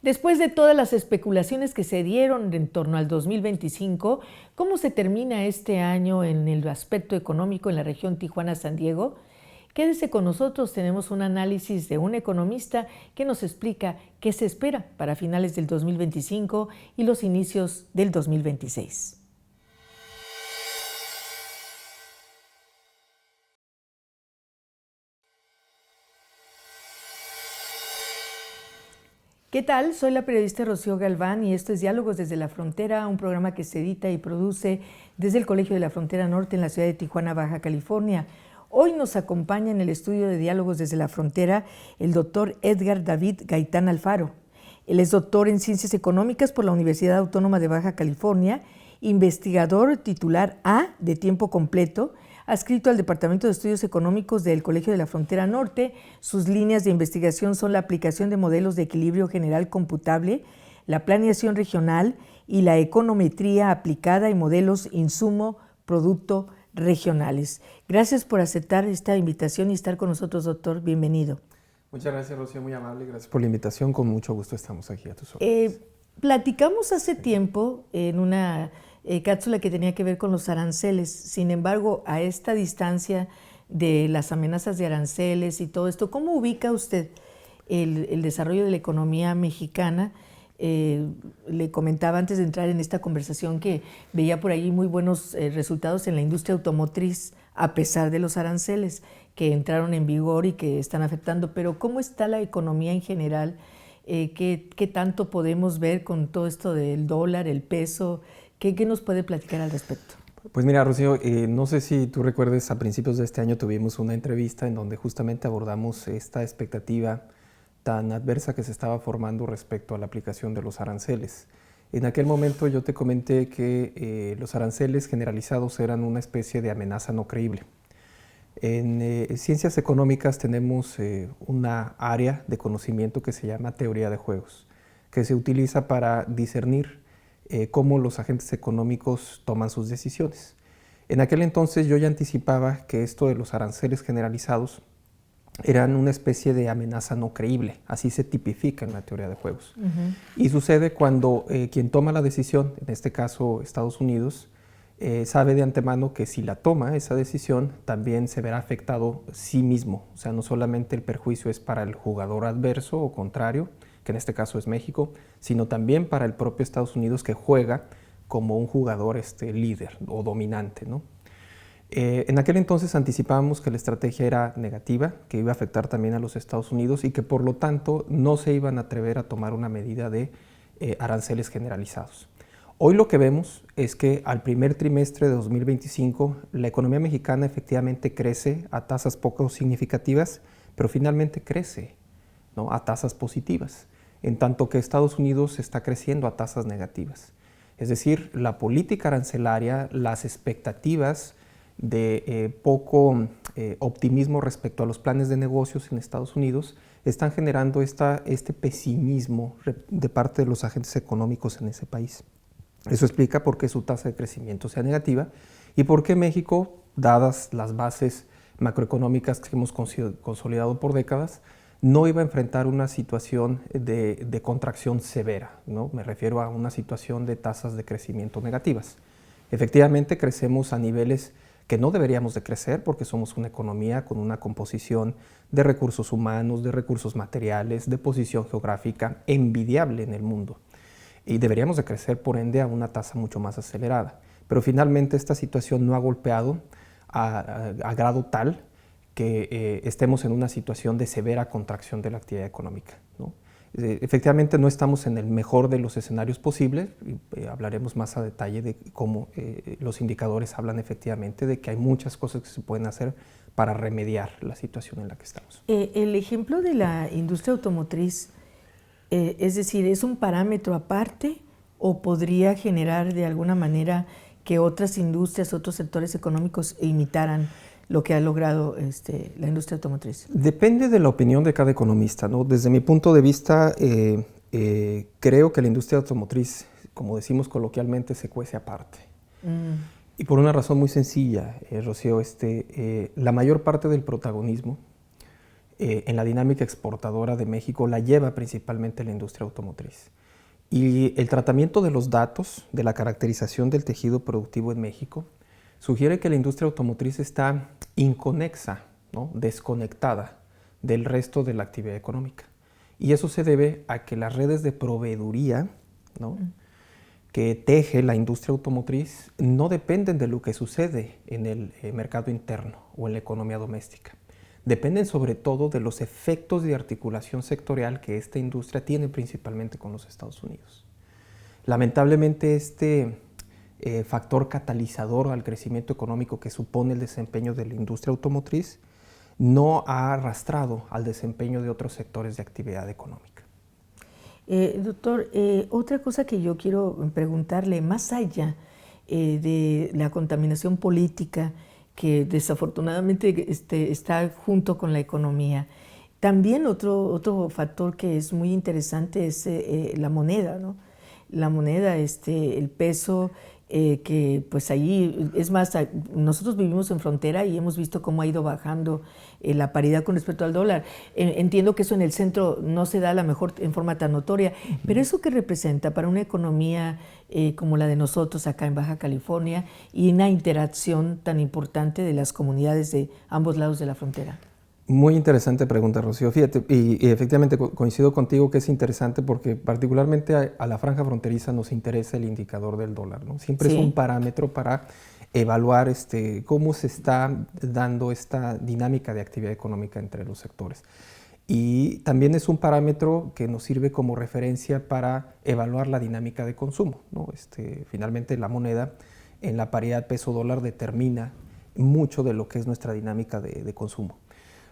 Después de todas las especulaciones que se dieron en torno al 2025, ¿cómo se termina este año en el aspecto económico en la región Tijuana-San Diego? Quédese con nosotros, tenemos un análisis de un economista que nos explica qué se espera para finales del 2025 y los inicios del 2026. ¿Qué tal? Soy la periodista Rocío Galván y esto es Diálogos desde la Frontera, un programa que se edita y produce desde el Colegio de la Frontera Norte en la ciudad de Tijuana, Baja California. Hoy nos acompaña en el estudio de Diálogos desde la Frontera el doctor Edgar David Gaitán Alfaro. Él es doctor en Ciencias Económicas por la Universidad Autónoma de Baja California, investigador titular A de tiempo completo, adscrito al Departamento de Estudios Económicos del Colegio de la Frontera Norte. Sus líneas de investigación son la aplicación de modelos de equilibrio general computable, la planeación regional y la econometría aplicada y modelos insumo-producto regionales. Gracias por aceptar esta invitación y estar con nosotros, doctor. Bienvenido. Muchas gracias, Rocío, muy amable. Gracias por la invitación. Con mucho gusto estamos aquí a tus órdenes. Platicamos hace tiempo en una cápsula que tenía que ver con los aranceles. Sin embargo, a esta distancia de las amenazas de aranceles y todo esto, ¿cómo ubica usted el desarrollo de la economía mexicana? Le comentaba antes de entrar en esta conversación que veía por ahí muy buenos resultados en la industria automotriz, a pesar de los aranceles que entraron en vigor y que están afectando. Pero ¿cómo está la economía en general? ¿Qué tanto podemos ver con todo esto del dólar, el peso? ¿Qué nos puede platicar al respecto? Pues mira, Rocío, no sé si tú recuerdes, a principios de este año tuvimos una entrevista en donde justamente abordamos esta expectativa tan adversa que se estaba formando respecto a la aplicación de los aranceles. En aquel momento yo te comenté que los aranceles generalizados eran una especie de amenaza no creíble. En ciencias económicas tenemos una área de conocimiento que se llama teoría de juegos, que se utiliza para discernir cómo los agentes económicos toman sus decisiones. En aquel entonces yo ya anticipaba que esto de los aranceles generalizados eran una especie de amenaza no creíble, así se tipifica en la teoría de juegos. Y sucede cuando quien toma la decisión, en este caso Estados Unidos, sabe de antemano que si la toma esa decisión también se verá afectado sí mismo, o sea, no solamente el perjuicio es para el jugador adverso o contrario, que en este caso es México, sino también para el propio Estados Unidos que juega como un jugador líder o dominante, ¿no? En aquel entonces anticipábamos que la estrategia era negativa, que iba a afectar también a los Estados Unidos y que por lo tanto no se iban a atrever a tomar una medida de aranceles generalizados. Hoy lo que vemos es que al primer trimestre de 2025 la economía mexicana efectivamente crece a tasas poco significativas, pero finalmente crece, ¿no?, a tasas positivas, en tanto que Estados Unidos está creciendo a tasas negativas. Es decir, la política arancelaria, las expectativas de poco optimismo respecto a los planes de negocios en Estados Unidos están generando este pesimismo de parte de los agentes económicos en ese país. Eso explica por qué su tasa de crecimiento sea negativa y por qué México, dadas las bases macroeconómicas que hemos consolidado por décadas, no iba a enfrentar una situación de contracción severa, ¿no? Me refiero a una situación de tasas de crecimiento negativas. Efectivamente, crecemos a niveles que no deberíamos de crecer porque somos una economía con una composición de recursos humanos, de recursos materiales, de posición geográfica envidiable en el mundo. Y deberíamos de crecer, por ende, a una tasa mucho más acelerada. Pero finalmente esta situación no ha golpeado a grado tal que estemos en una situación de severa contracción de la actividad económica, ¿no? Efectivamente no estamos en el mejor de los escenarios posibles, y hablaremos más a detalle de cómo los indicadores hablan efectivamente de que hay muchas cosas que se pueden hacer para remediar la situación en la que estamos. El ejemplo de la industria automotriz, es decir, ¿es un parámetro aparte o podría generar de alguna manera que otras industrias, otros sectores económicos imitaran lo que ha logrado la industria automotriz? Depende de la opinión de cada economista, ¿no? Desde mi punto de vista, creo que la industria automotriz, como decimos coloquialmente, se cuece aparte. Y por una razón muy sencilla, Rocío, la mayor parte del protagonismo en la dinámica exportadora de México la lleva principalmente la industria automotriz. Y el tratamiento de los datos de la caracterización del tejido productivo en México sugiere que la industria automotriz está inconexa, ¿no? Desconectada del resto de la actividad económica. Y eso se debe a que las redes de proveeduría, ¿no? que teje la industria automotriz no dependen de lo que sucede en el mercado interno o en la economía doméstica. Dependen sobre todo de los efectos de articulación sectorial que esta industria tiene principalmente con los Estados Unidos. Lamentablemente este factor catalizador al crecimiento económico que supone el desempeño de la industria automotriz no ha arrastrado al desempeño de otros sectores de actividad económica. Doctor, otra cosa que yo quiero preguntarle, más allá de la contaminación política que desafortunadamente está junto con la economía, también otro factor que es muy interesante es la moneda, ¿no? La moneda, el peso, que pues ahí, es más, nosotros vivimos en frontera y hemos visto cómo ha ido bajando la paridad con respecto al dólar. Entiendo que eso en el centro no se da a lo mejor en forma tan notoria, pero eso que representa para una economía como la de nosotros acá en Baja California y una interacción tan importante de las comunidades de ambos lados de la frontera. Muy interesante pregunta, Rocío. Fíjate, y efectivamente coincido contigo que es interesante porque particularmente a la franja fronteriza nos interesa el indicador del dólar, ¿no? Siempre ¿Sí? Es un parámetro para evaluar cómo se está dando esta dinámica de actividad económica entre los sectores. Y también es un parámetro que nos sirve como referencia para evaluar la dinámica de consumo, ¿no? Finalmente la moneda en la paridad peso-dólar determina mucho de lo que es nuestra dinámica de consumo.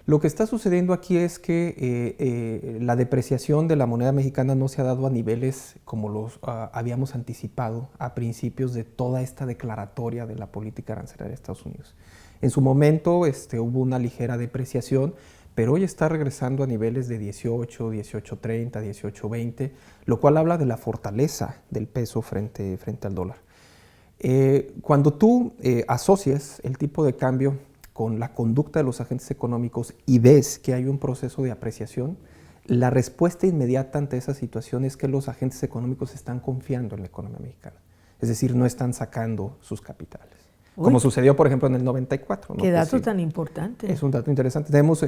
Lo que está sucediendo aquí es que la depreciación de la moneda mexicana no se ha dado a niveles como los habíamos anticipado a principios de toda esta declaratoria de la política arancelaria de Estados Unidos. En su momento hubo una ligera depreciación, pero hoy está regresando a niveles de 18, 18.30, 18.20, lo cual habla de la fortaleza del peso frente al dólar. Cuando tú asocias el tipo de cambio con la conducta de los agentes económicos y ves que hay un proceso de apreciación, la respuesta inmediata ante esa situación es que los agentes económicos están confiando en la economía mexicana. Es decir, no están sacando sus capitales. Como sucedió, por ejemplo, en el 94. ¿No? ¿Qué dato tan importante? Es un dato interesante. Tenemos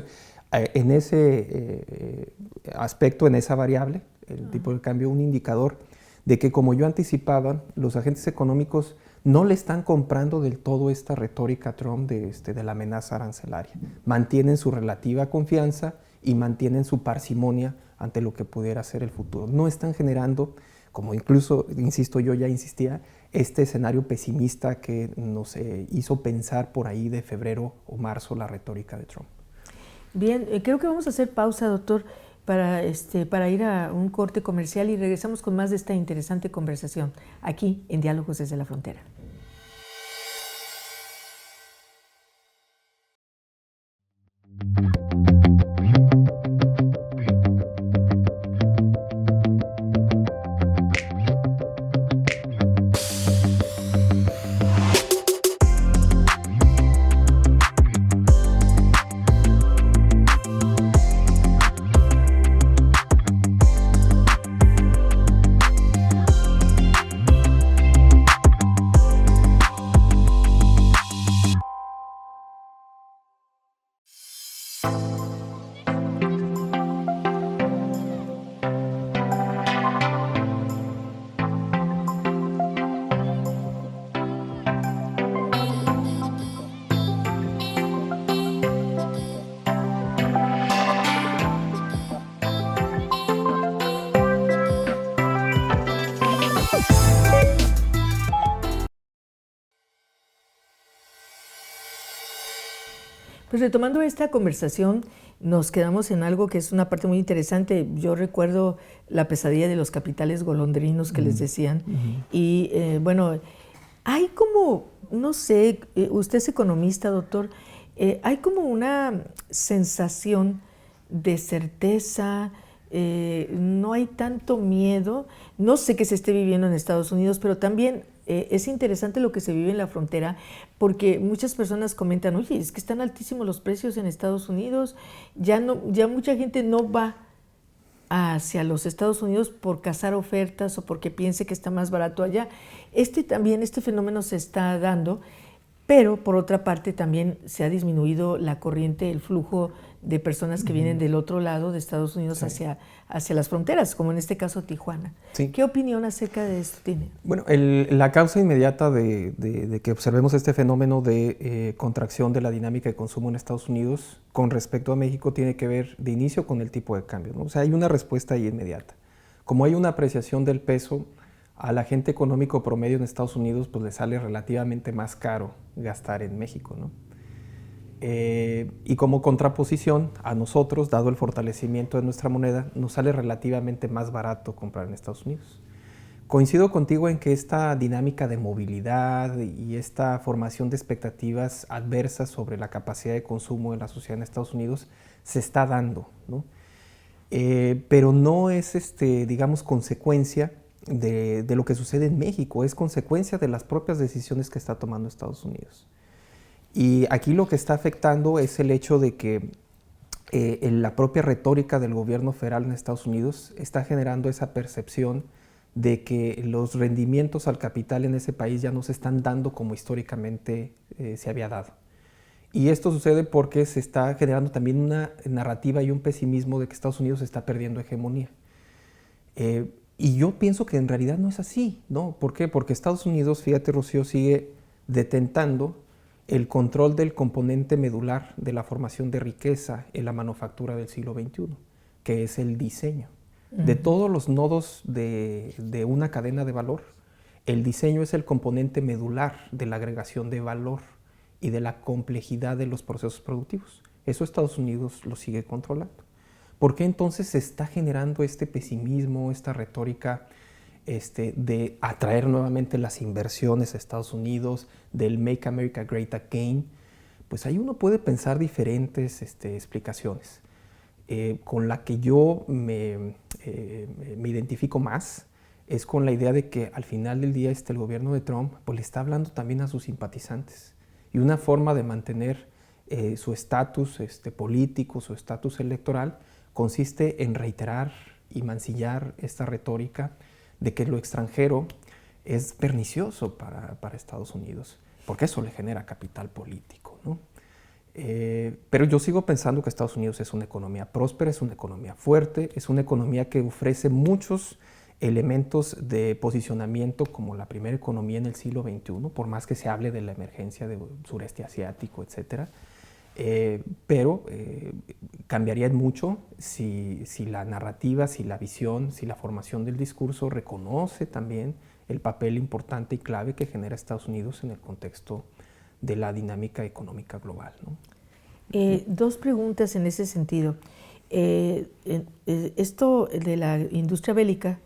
en ese aspecto, en esa variable, el tipo de cambio, un indicador de que, como yo anticipaba, los agentes económicos no le están comprando del todo esta retórica Trump de la amenaza arancelaria. Mantienen su relativa confianza y mantienen su parsimonia ante lo que pudiera ser el futuro. No están generando, como incluso, insisto, yo ya insistía, este escenario pesimista que nos hizo pensar por ahí de febrero o marzo la retórica de Trump. Bien, creo que vamos a hacer pausa, doctor, para ir a un corte comercial y regresamos con más de esta interesante conversación aquí en Diálogos desde la Frontera. Pues retomando esta conversación, nos quedamos en algo que es una parte muy interesante. Yo recuerdo la pesadilla de los capitales golondrinos que les decían. Y bueno, hay como, no sé, usted es economista, doctor, hay como una sensación de certeza, no hay tanto miedo. No sé qué se esté viviendo en Estados Unidos, pero también es interesante lo que se vive en la frontera, porque muchas personas comentan, oye, es que están altísimos los precios en Estados Unidos, ya mucha gente no va hacia los Estados Unidos por cazar ofertas o porque piense que está más barato allá. Este fenómeno se está dando, pero por otra parte también se ha disminuido la corriente, el flujo de personas que vienen del otro lado de Estados Unidos sí. hacia las fronteras, como en este caso Tijuana. Sí. ¿Qué opinión acerca de esto tiene? Bueno, la causa inmediata de que observemos este fenómeno de contracción de la dinámica de consumo en Estados Unidos con respecto a México tiene que ver de inicio con el tipo de cambio, ¿no? O sea, hay una respuesta ahí inmediata. Como hay una apreciación del peso, al agente económico promedio en Estados Unidos pues le sale relativamente más caro gastar en México, ¿no? Y como contraposición a nosotros, dado el fortalecimiento de nuestra moneda, nos sale relativamente más barato comprar en Estados Unidos. Coincido contigo en que esta dinámica de movilidad y esta formación de expectativas adversas sobre la capacidad de consumo de la sociedad en Estados Unidos se está dando, ¿no? Pero no es, digamos, consecuencia de lo que sucede en México, es consecuencia de las propias decisiones que está tomando Estados Unidos. Y aquí lo que está afectando es el hecho de que la propia retórica del gobierno federal en Estados Unidos está generando esa percepción de que los rendimientos al capital en ese país ya no se están dando como históricamente se había dado. Y esto sucede porque se está generando también una narrativa y un pesimismo de que Estados Unidos está perdiendo hegemonía. Y yo pienso que en realidad no es así, ¿no? ¿Por qué? Porque Estados Unidos, fíjate, Rocío, sigue detentando el control del componente medular de la formación de riqueza en la manufactura del siglo XXI, que es el diseño. De todos los nodos de una cadena de valor, el diseño es el componente medular de la agregación de valor y de la complejidad de los procesos productivos. Eso Estados Unidos lo sigue controlando. ¿Por qué entonces se está generando este pesimismo, esta retórica de atraer nuevamente las inversiones a Estados Unidos, del Make America Great Again? Pues ahí uno puede pensar diferentes explicaciones. Con la que yo me identifico más es con la idea de que al final del día el gobierno de Trump pues, le está hablando también a sus simpatizantes. Y una forma de mantener su estatus político, su estatus electoral, consiste en reiterar y mancillar esta retórica de que lo extranjero es pernicioso para Estados Unidos, porque eso le genera capital político, ¿no? Pero yo sigo pensando que Estados Unidos es una economía próspera, es una economía fuerte, es una economía que ofrece muchos elementos de posicionamiento como la primera economía en el siglo XXI, por más que se hable de la emergencia del sureste asiático, etc. Pero cambiaría mucho si la narrativa, si la visión, si la formación del discurso reconoce también el papel importante y clave que genera Estados Unidos en el contexto de la dinámica económica global, ¿no? Dos preguntas en ese sentido. Esto de la industria bélica,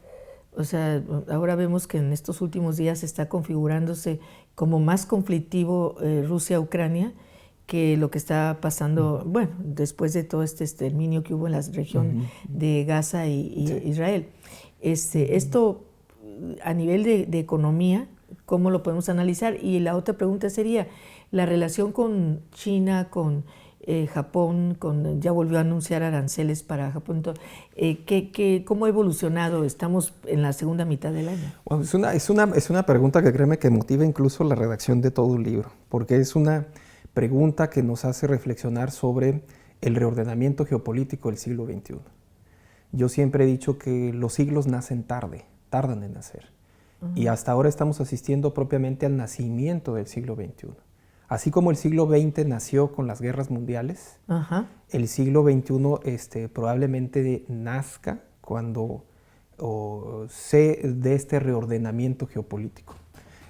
o sea, ahora vemos que en estos últimos días está configurándose como más conflictivo Rusia-Ucrania que lo que está pasando, bueno, después de todo este exterminio que hubo en la región de Gaza y sí. Israel. Esto a nivel de economía, ¿cómo lo podemos analizar? Y la otra pregunta sería, la relación con China, con Japón, ya volvió a anunciar aranceles para Japón. ¿Cómo ha evolucionado? Estamos en la segunda mitad del año. Bueno, es una pregunta que créeme que motiva incluso la redacción de todo un libro, porque es una pregunta que nos hace reflexionar sobre el reordenamiento geopolítico del siglo XXI. Yo siempre he dicho que los siglos nacen tardan en nacer. Y hasta ahora estamos asistiendo propiamente al nacimiento del siglo XXI. Así como el siglo XX nació con las guerras mundiales, el siglo XXI probablemente nazca cuando se dé este reordenamiento geopolítico,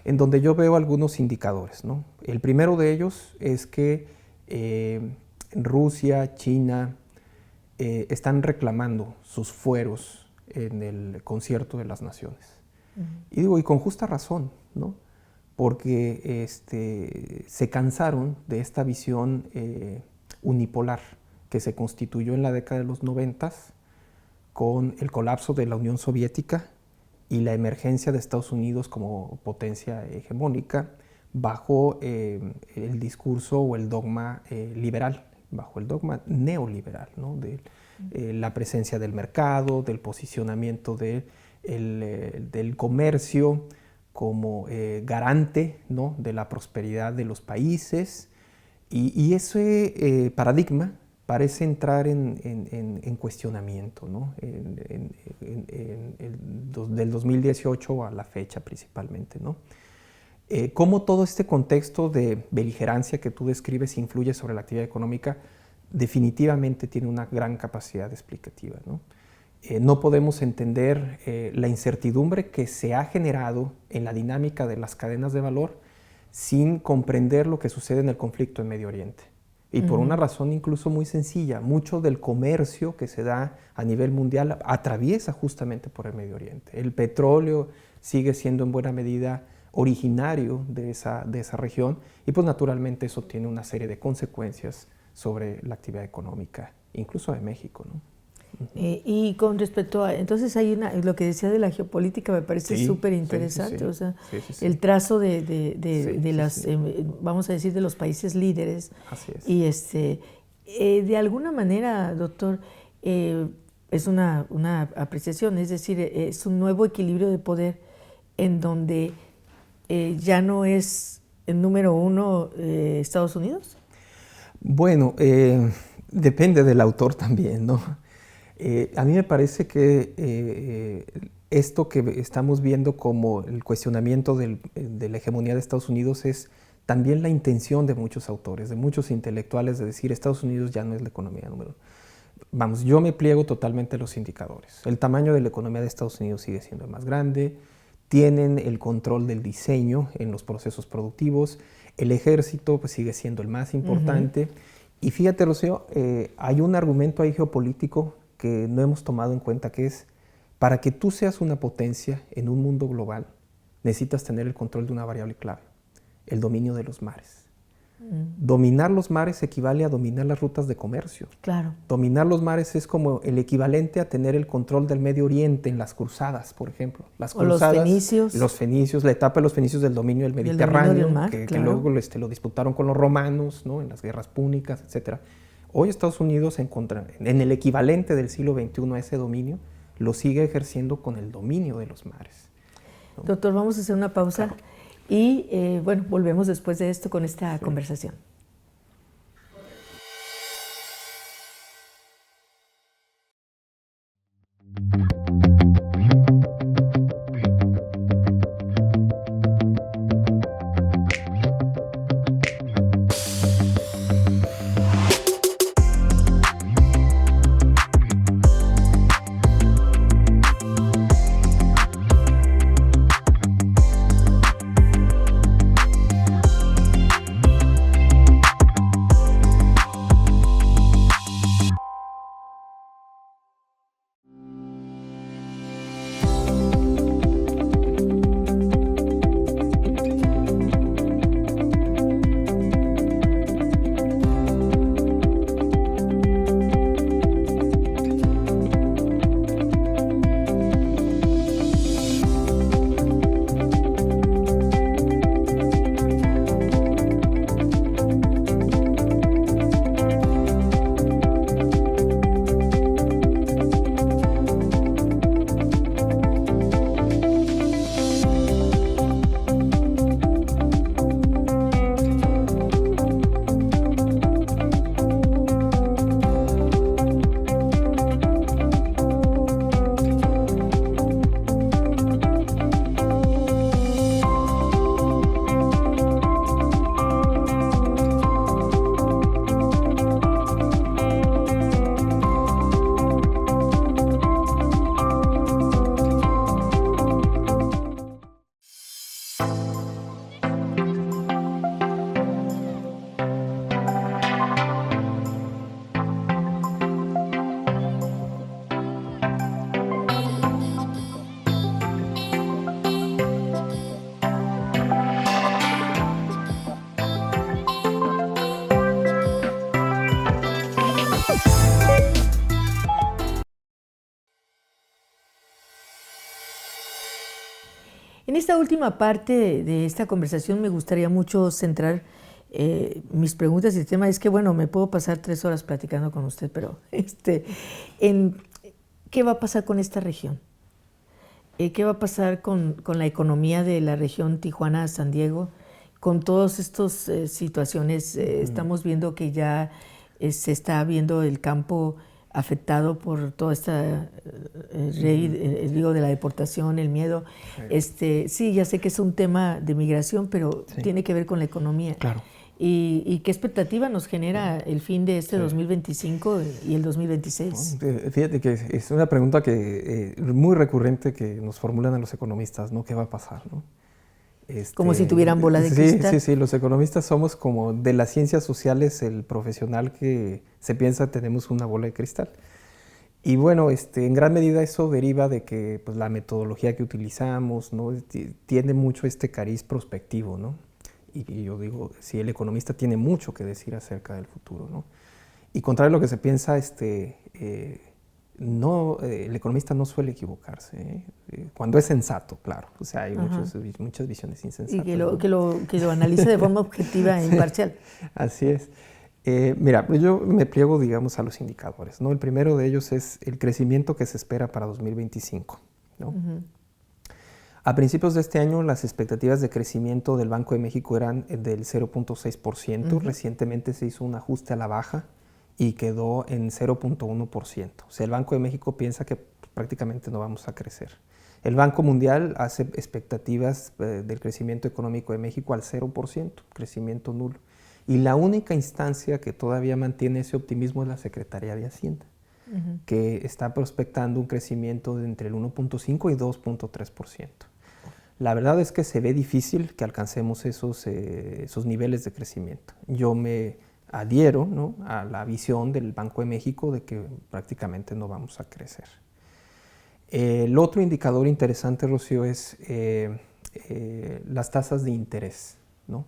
en donde yo veo algunos indicadores, ¿no? El primero de ellos es que Rusia, China están reclamando sus fueros en el concierto de las naciones. Y digo, y con justa razón, ¿no? Porque se cansaron de esta visión unipolar que se constituyó en la década de los 90 con el colapso de la Unión Soviética y la emergencia de Estados Unidos como potencia hegemónica bajo el discurso o el dogma liberal, bajo el dogma neoliberal, ¿no? De la presencia del mercado, del posicionamiento del comercio como garante, ¿no? De la prosperidad de los países, y ese paradigma parece entrar en cuestionamiento, ¿no? Del 2018 a la fecha principalmente, ¿no? Cómo todo este contexto de beligerancia que tú describes influye sobre la actividad económica, definitivamente tiene una gran capacidad explicativa, ¿no? No podemos entender la incertidumbre que se ha generado en la dinámica de las cadenas de valor sin comprender lo que sucede en el conflicto en Medio Oriente. Y por una razón incluso muy sencilla, mucho del comercio que se da a nivel mundial atraviesa justamente por el Medio Oriente. El petróleo sigue siendo en buena medida originario de esa región, y pues naturalmente eso tiene una serie de consecuencias sobre la actividad económica, incluso de México, ¿no? Y con respecto a, entonces hay lo que decía de la geopolítica me parece súper interesante, o sea, el trazo de las, vamos a decir, de los países líderes. Así es. Y de alguna manera, doctor, es una apreciación, es decir, es un nuevo equilibrio de poder en donde ya no es el número uno Estados Unidos. Bueno, depende del autor también, ¿no? A mí me parece que esto que estamos viendo como el cuestionamiento de la hegemonía de Estados Unidos es también la intención de muchos autores, de muchos intelectuales, de decir Estados Unidos ya no es la economía número uno. Vamos, yo me pliego totalmente a los indicadores. El tamaño de la economía de Estados Unidos sigue siendo el más grande, tienen el control del diseño en los procesos productivos, el ejército pues, sigue siendo el más importante. Y fíjate, Rocío, hay un argumento ahí geopolítico que no hemos tomado en cuenta, que es, para que tú seas una potencia en un mundo global, necesitas tener el control de una variable clave, el dominio de los mares. Dominar los mares equivale a dominar las rutas de comercio. Claro. Dominar los mares es como el equivalente a tener el control del Medio Oriente en las cruzadas, por ejemplo. Las cruzadas, los fenicios. La etapa de los fenicios del dominio del Mediterráneo, mar, que claro. luego lo disputaron con los romanos, ¿no? En las guerras púnicas, etc. Hoy Estados Unidos se encuentra en el equivalente del siglo XXI a ese dominio, lo sigue ejerciendo con el dominio de los mares, ¿no? Doctor, vamos a hacer una pausa. Claro. Y bueno, volvemos después de esto con esta conversación. En esta última parte de esta conversación me gustaría mucho centrar mis preguntas y el tema es que, bueno, me puedo pasar 3 horas platicando con usted, pero ¿qué va a pasar con esta región? ¿Qué va a pasar con la economía de la región Tijuana-San Diego? Con todas estas situaciones, estamos viendo que ya se está viendo el campo afectado por toda esta digo, de la deportación, el miedo. Sí, ya sé que es un tema de migración, pero tiene que ver con la economía. Claro. ¿Y qué expectativa nos genera el fin de este 2025 y el 2026? Fíjate que es una pregunta que muy recurrente que nos formulan a los economistas, ¿no? ¿Qué va a pasar, no? Como si tuvieran bola de cristal. Sí, los economistas somos como de las ciencias sociales el profesional que se piensa tenemos una bola de cristal. Y bueno, en gran medida eso deriva de que pues, la metodología que utilizamos, ¿no? Tiene mucho este cariz prospectivo, ¿no? Y yo digo, sí, el economista tiene mucho que decir acerca del futuro, ¿no? Y contrario a lo que se piensa, el economista no suele equivocarse, cuando es sensato, claro. O sea, hay muchas visiones insensatas. Y que lo analice de forma objetiva e imparcial. Así es. Mira, yo me pliego, digamos, a los indicadores, ¿no? El primero de ellos es el crecimiento que se espera para 2025, ¿no? A principios de este año, las expectativas de crecimiento del Banco de México eran del 0.6%. Recientemente se hizo un ajuste a la baja y quedó en 0.1%. O sea, el Banco de México piensa que prácticamente no vamos a crecer. El Banco Mundial hace expectativas del crecimiento económico de México al 0%, crecimiento nulo. Y la única instancia que todavía mantiene ese optimismo es la Secretaría de Hacienda, que está prospectando un crecimiento de entre el 1.5 y 2.3%. La verdad es que se ve difícil que alcancemos esos niveles de crecimiento. Yo me adhiero, ¿no?, a la visión del Banco de México de que prácticamente no vamos a crecer. El otro indicador interesante, Rocío, es las tasas de interés, ¿no?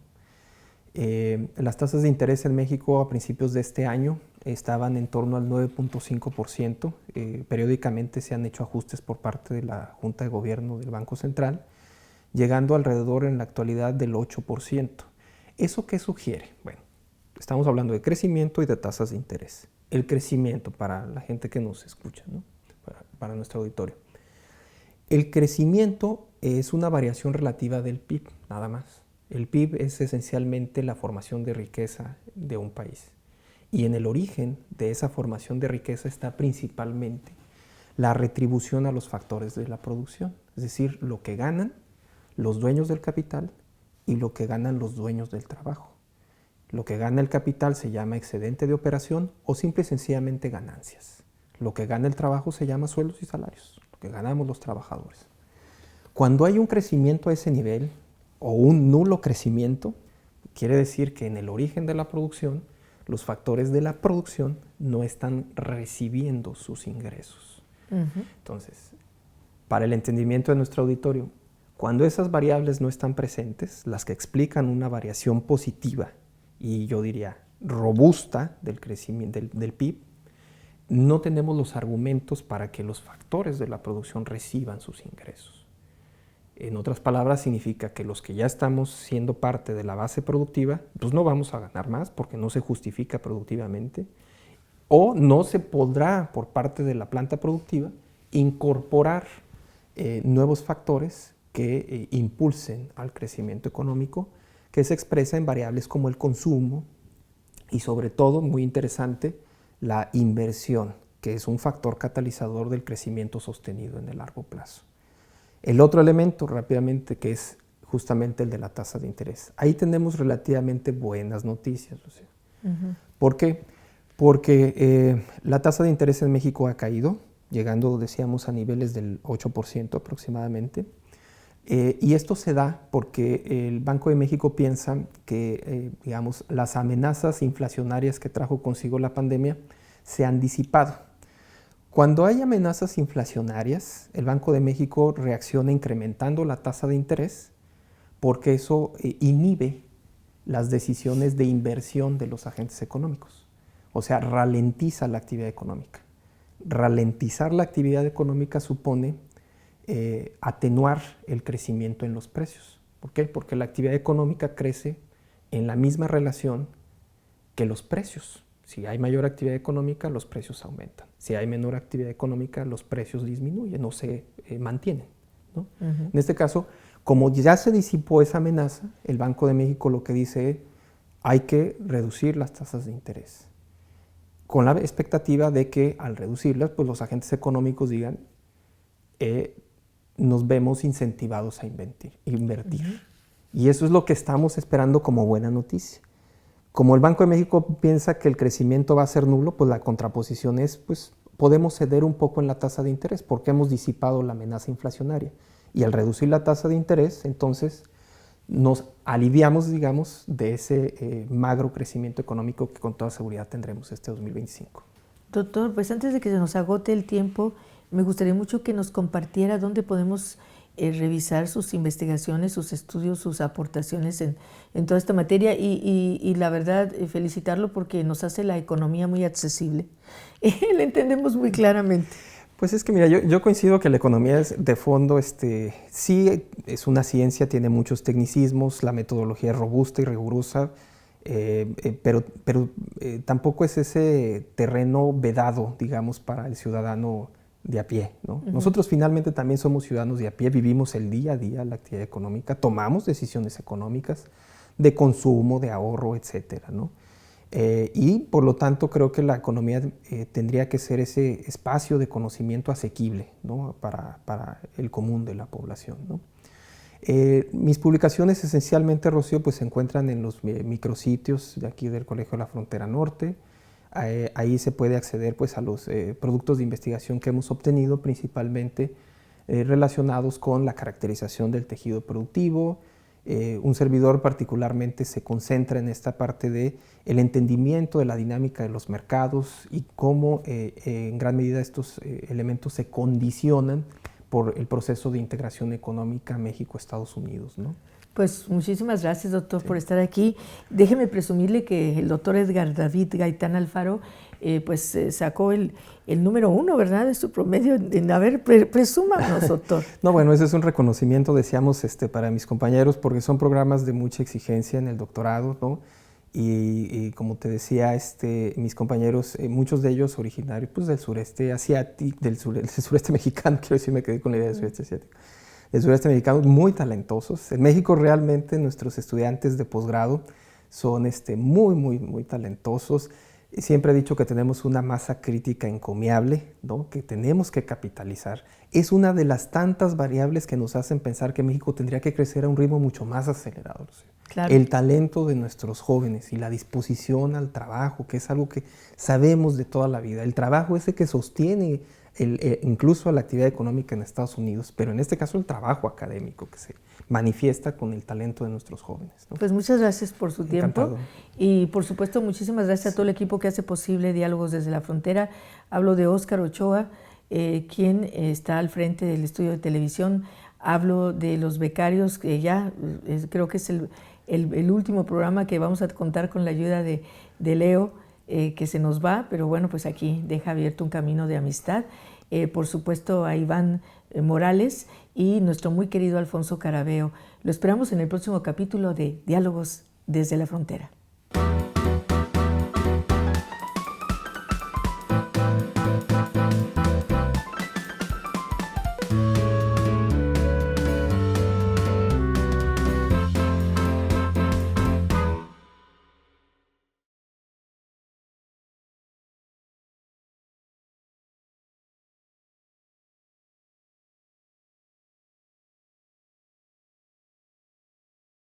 Las tasas de interés en México a principios de este año estaban en torno al 9.5%. Periódicamente se han hecho ajustes por parte de la Junta de Gobierno del Banco Central, llegando alrededor en la actualidad del 8%. ¿Eso qué sugiere? Bueno, estamos hablando de crecimiento y de tasas de interés. El crecimiento, para la gente que nos escucha, ¿no?, para nuestro auditorio. El crecimiento es una variación relativa del PIB, nada más. El PIB es esencialmente la formación de riqueza de un país. Y en el origen de esa formación de riqueza está principalmente la retribución a los factores de la producción, es decir, lo que ganan los dueños del capital y lo que ganan los dueños del trabajo. Lo que gana el capital se llama excedente de operación o simple y sencillamente ganancias. Lo que gana el trabajo se llama sueldos y salarios, lo que ganamos los trabajadores. Cuando hay un crecimiento a ese nivel o un nulo crecimiento, quiere decir que en el origen de la producción, los factores de la producción no están recibiendo sus ingresos. Entonces, para el entendimiento de nuestro auditorio, cuando esas variables no están presentes, las que explican una variación positiva y yo diría robusta del crecimiento del PIB, no tenemos los argumentos para que los factores de la producción reciban sus ingresos. En otras palabras, significa que los que ya estamos siendo parte de la base productiva, pues no vamos a ganar más porque no se justifica productivamente, o no se podrá por parte de la planta productiva incorporar nuevos factores que impulsen al crecimiento económico, que se expresa en variables como el consumo y sobre todo, muy interesante, la inversión, que es un factor catalizador del crecimiento sostenido en el largo plazo. El otro elemento, rápidamente, que es justamente el de la tasa de interés. Ahí tenemos relativamente buenas noticias. O sea, ¿por qué? Porque la tasa de interés en México ha caído, llegando, decíamos, a niveles del 8% aproximadamente. Y esto se da porque el Banco de México piensa que, digamos, las amenazas inflacionarias que trajo consigo la pandemia se han disipado. Cuando hay amenazas inflacionarias, el Banco de México reacciona incrementando la tasa de interés porque eso inhibe las decisiones de inversión de los agentes económicos. O sea, ralentiza la actividad económica. Ralentizar la actividad económica supone atenuar el crecimiento en los precios. ¿Por qué? Porque la actividad económica crece en la misma relación que los precios. Si hay mayor actividad económica, los precios aumentan. Si hay menor actividad económica, los precios disminuyen o se mantienen, ¿no? En este caso, como ya se disipó esa amenaza, el Banco de México lo que dice es hay que reducir las tasas de interés, con la expectativa de que al reducirlas, pues los agentes económicos digan nos vemos incentivados a invertir. Y eso es lo que estamos esperando como buena noticia. Como el Banco de México piensa que el crecimiento va a ser nulo, pues la contraposición es, pues podemos ceder un poco en la tasa de interés porque hemos disipado la amenaza inflacionaria. Y al reducir la tasa de interés, entonces nos aliviamos, digamos, de ese magro crecimiento económico que con toda seguridad tendremos este 2025. Doctor, pues antes de que se nos agote el tiempo, me gustaría mucho que nos compartiera dónde podemos revisar sus investigaciones, sus estudios, sus aportaciones en toda esta materia y la verdad felicitarlo porque nos hace la economía muy accesible. La entendemos muy claramente. Pues es que mira, yo coincido que la economía es de fondo, sí es una ciencia, tiene muchos tecnicismos, la metodología es robusta y rigurosa, pero tampoco es ese terreno vedado, digamos, para el ciudadano de a pie, ¿no? Nosotros finalmente también somos ciudadanos de a pie, vivimos el día a día la actividad económica, tomamos decisiones económicas de consumo, de ahorro, etcétera, ¿no? Y por lo tanto creo que la economía tendría que ser ese espacio de conocimiento asequible, ¿no? para el común de la población, ¿no? Mis publicaciones esencialmente, Rocío, pues se encuentran en los micrositios de aquí del Colegio de la Frontera Norte. Ahí se puede acceder pues, a los productos de investigación que hemos obtenido, principalmente relacionados con la caracterización del tejido productivo. Un servidor particularmente se concentra en esta parte de el entendimiento de la dinámica de los mercados y cómo en gran medida estos elementos se condicionan por el proceso de integración económica México-Estados Unidos, ¿no? Pues muchísimas gracias, doctor, por estar aquí. Déjeme presumirle que el doctor Edgar David Gaitán Alfaro sacó el número 1, ¿verdad?, de su promedio. A ver, presúmanos, doctor. No, bueno, ese es un reconocimiento, decíamos, para mis compañeros, porque son programas de mucha exigencia en el doctorado, ¿no? Y como te decía, mis compañeros, muchos de ellos originarios pues, del sureste asiático, del sureste mexicano, quiero decir, me quedé con la idea del sureste asiático, del sureste mexicano, muy talentosos. En México realmente nuestros estudiantes de posgrado son muy talentosos. Siempre he dicho que tenemos una masa crítica encomiable, ¿no? Que tenemos que capitalizar. Es una de las tantas variables que nos hacen pensar que México tendría que crecer a un ritmo mucho más acelerado. Claro. El talento de nuestros jóvenes y la disposición al trabajo, que es algo que sabemos de toda la vida. El trabajo es el que sostiene incluso la actividad económica en Estados Unidos, pero en este caso el trabajo académico que se manifiesta con el talento de nuestros jóvenes, ¿no? Pues muchas gracias por su tiempo y por supuesto muchísimas gracias a todo el equipo que hace posible Diálogos desde la Frontera. Hablo de Óscar Ochoa, quien está al frente del estudio de televisión. Hablo de los becarios, que ya creo que es el último programa que vamos a contar con la ayuda de Leo, que se nos va, pero bueno, pues aquí deja abierto un camino de amistad. Por supuesto a Iván Morales y nuestro muy querido Alfonso Carabeo. Lo esperamos en el próximo capítulo de Diálogos desde la Frontera.